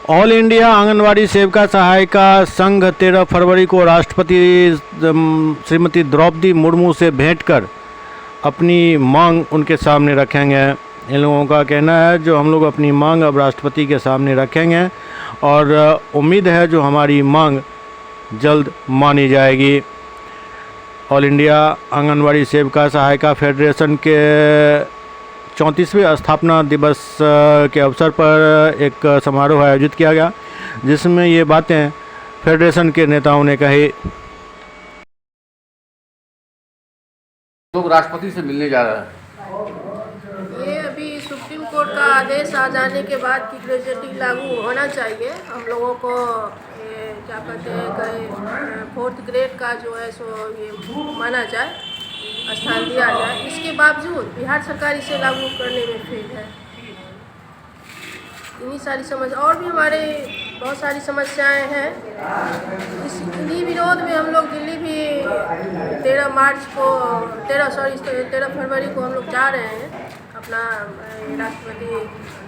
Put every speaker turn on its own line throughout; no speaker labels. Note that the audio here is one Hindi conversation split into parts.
ऑल इंडिया आंगनवाड़ी सेविका सहायिका संघ 13 फरवरी को राष्ट्रपति श्रीमती द्रौपदी मुर्मू से भेंट कर अपनी मांग उनके सामने रखेंगे। इन लोगों का कहना है जो हम लोग अपनी मांग अब राष्ट्रपति के सामने रखेंगे और उम्मीद है जो हमारी मांग जल्द मानी जाएगी। ऑल इंडिया आंगनवाड़ी सेविका सहायिका फेडरेशन के 34वें स्थापना दिवस के अवसर पर एक समारोह आयोजित किया गया, जिसमें ये बातें फेडरेशन के नेताओं ने कही।
लोग राष्ट्रपति से मिलने जा रहे हैं।
ये अभी सुप्रीम कोर्ट का आदेश आ जाने के बाद की ग्रेजुएटी लागू होना चाहिए। हम लोगों को ये क्या कहते हैं 4th ग्रेड का जो है सो ये माना जाए, स्थान दिया जाए। इसके बावजूद बिहार सरकार इसे लागू करने में फेल है। इन्हीं सारी समस्या और भी हमारे बहुत सारी समस्याएं हैं। इन्हीं विरोध में हम लोग दिल्ली भी 13 फरवरी को हम लोग जा रहे हैं अपना राष्ट्रपति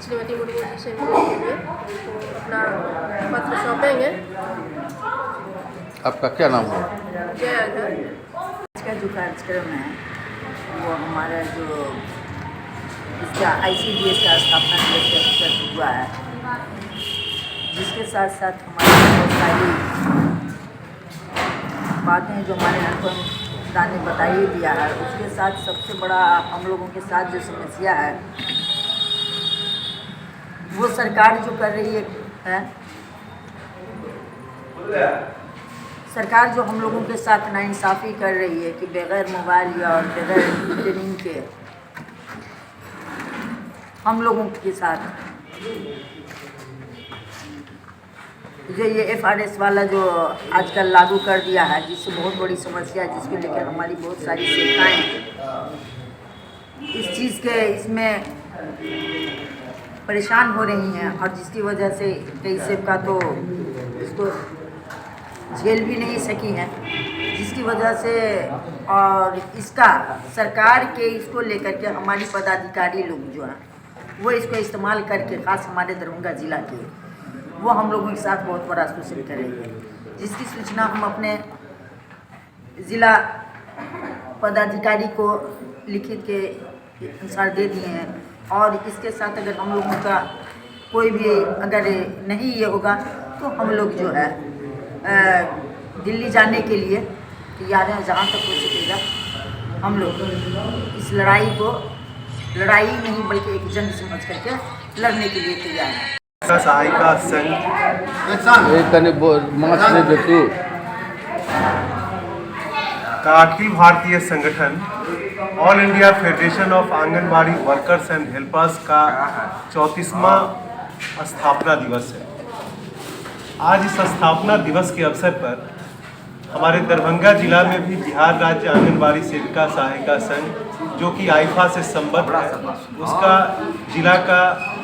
श्रीमती मुर्मू जी से मिलने के लिए, तो अपना पत्र सौंपेंगे।
आपका क्या नाम है?
जय अगर।
इसका जो कार्यक्रम है वो हमारा जो इसका ICDS का स्थापना दिवस के अवसर पर हुआ है, जिसके साथ साथ हमारी बहुत सारी बातें जो हमारे अनुभव ने बताई दिया है, उसके साथ सबसे बड़ा हम लोगों के साथ जो समस्या है वो सरकार जो कर रही है सरकार जो हम लोगों के साथ नाइंसाफ़ी कर रही है कि बगैर मोबाइल या और बगैर ट्रेनिंग के हम लोगों के साथ जो ये FRS वाला जो आजकल लागू कर दिया है, जिससे बहुत बड़ी समस्या है, जिसको लेकर हमारी बहुत सारी सेविकाएँ इस चीज़ के इसमें परेशान हो रही हैं और जिसकी वजह से कई सेविका तो इसको झेल भी नहीं सकी हैं, जिसकी वजह से और इसका सरकार के इसको लेकर के हमारी पदाधिकारी लोग जो हैं वो इसको इस्तेमाल करके ख़ास हमारे दरभंगा ज़िला के वो हम लोगों के साथ बहुत बड़ा शोषण कर रही है, जिसकी सूचना हम अपने ज़िला पदाधिकारी को लिखित के अनुसार दे दिए हैं। और इसके साथ अगर हम लोगों का कोई भी अगर नहीं ये होगा तो हम लोग जो है दिल्ली जाने के लिए तैयार हैं। जहाँ तक हो सकेगा हम लोग इस लड़ाई को लड़ाई नहीं बल्कि एक जंग समझ करके लड़ने के लिए तैयार हैं।
सहायिका संघ का अखिल भारतीय संगठन all India federation of anganwadi workers and helpers का 34वां स्थापना दिवस है। आज इस स्थापना दिवस के अवसर पर हमारे दरभंगा जिला में भी बिहार राज्य आंगनबाड़ी सेविका सहायिका संघ जो कि आईफा से संबद्ध है, उसका जिला का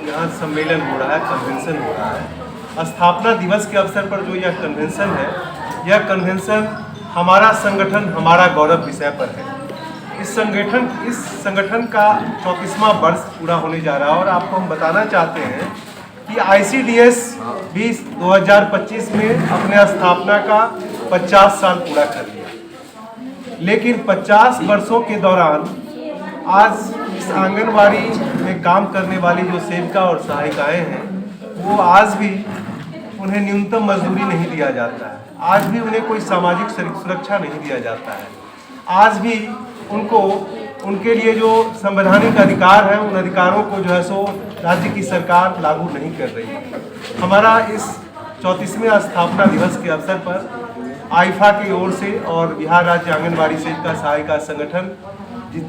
यहाँ सम्मेलन हो रहा है, कन्वेंशन हो रहा है। स्थापना दिवस के अवसर पर जो यह कन्वेंशन है, यह कन्वेंशन हमारा संगठन हमारा गौरव विषय पर है। इस संगठन का 34वां वर्ष पूरा होने जा रहा है और आपको हम बताना चाहते हैं कि ICDS भी 2025 में अपने स्थापना का 50 साल पूरा कर लिया, लेकिन 50 वर्षों के दौरान आज इस आंगनबाड़ी में काम करने वाली जो सेविका और सहायिकाएं हैं वो आज भी उन्हें न्यूनतम मजदूरी नहीं दिया जाता है, आज भी उन्हें कोई सामाजिक सुरक्षा नहीं दिया जाता है, आज भी उनको उनके लिए जो संवैधानिक अधिकार हैं उन अधिकारों को जो है सो राज्य की सरकार लागू नहीं कर रही है। हमारा इस 34वें स्थापना दिवस के अवसर पर आईफा की ओर से और बिहार राज्य आंगनबाड़ी सेविका सहायिका संगठन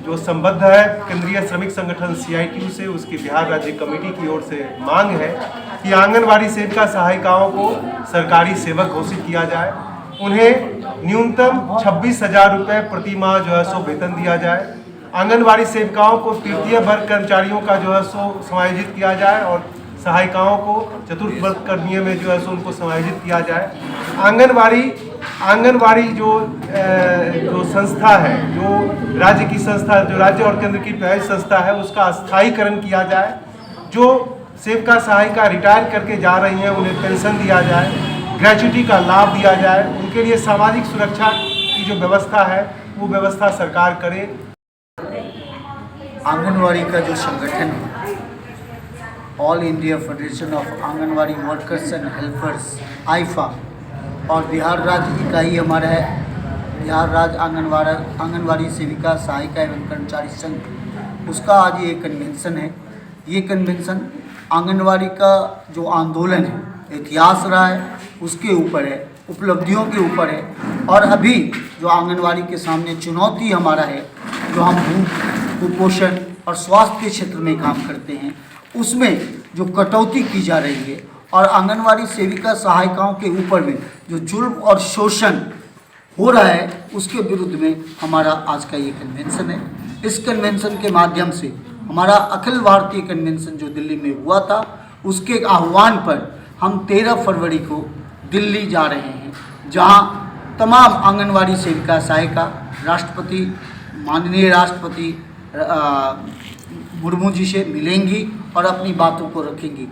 जो संबद्ध है केंद्रीय श्रमिक संगठन CITU से, उसकी बिहार राज्य कमेटी की ओर से मांग है कि आंगनबाड़ी सेविका सहायिकाओं को सरकारी सेवक घोषित किया जाए, उन्हें न्यूनतम 26,000 रुपये प्रति माह जो है सो वेतन दिया जाए। आंगनबाड़ी सेविकाओं को तृतीय वर्ग कर्मचारियों का जो है सो समायोजित किया जाए और सहायिकाओं को चतुर्थ वर्ग कर्मियों में जो है सो उनको समायोजित किया जाए। आंगनबाड़ी जो संस्था है, जो राज्य की संस्था, जो राज्य और केंद्र की प्रायोजित संस्था है, उसका स्थायीकरण किया जाए। जो सेविका सहायिका रिटायर करके जा रही हैं उन्हें पेंशन दिया जाए, ग्रेच्युटी का लाभ दिया जाए, उनके लिए सामाजिक सुरक्षा की जो व्यवस्था है वो व्यवस्था सरकार करे।
आंगनवाड़ी का जो संगठन है, all India federation of anganwadi workers and helpers IIFA, और बिहार राज्य इकाई हमारा है बिहार राज्य आंगनवाड़ी सेविका सहायिका एवं कर्मचारी संघ, उसका आज ये कन्वेंशन है। ये कन्वेंशन आंगनवाड़ी का जो आंदोलन है, इतिहास रहा है, उसके ऊपर है, उपलब्धियों के ऊपर है, और अभी जो आंगनवाड़ी के सामने चुनौती हमारा है, जो हम भूख, कुपोषण और स्वास्थ्य के क्षेत्र में काम करते हैं, उसमें जो कटौती की जा रही है और आंगनवाड़ी सेविका सहायिकाओं के ऊपर में जो जुल्म और शोषण हो रहा है, उसके विरुद्ध में हमारा आज का ये कन्वेंशन है। इस कन्वेंशन के माध्यम से हमारा अखिल भारतीय कन्वेंशन जो दिल्ली में हुआ था, उसके आह्वान पर हम 13 फरवरी को दिल्ली जा रहे हैं, जहां तमाम आंगनवाड़ी सेविका सहायिका राष्ट्रपति, माननीय राष्ट्रपति मुर्मू जी से मिलेंगी और अपनी बातों को रखेंगी।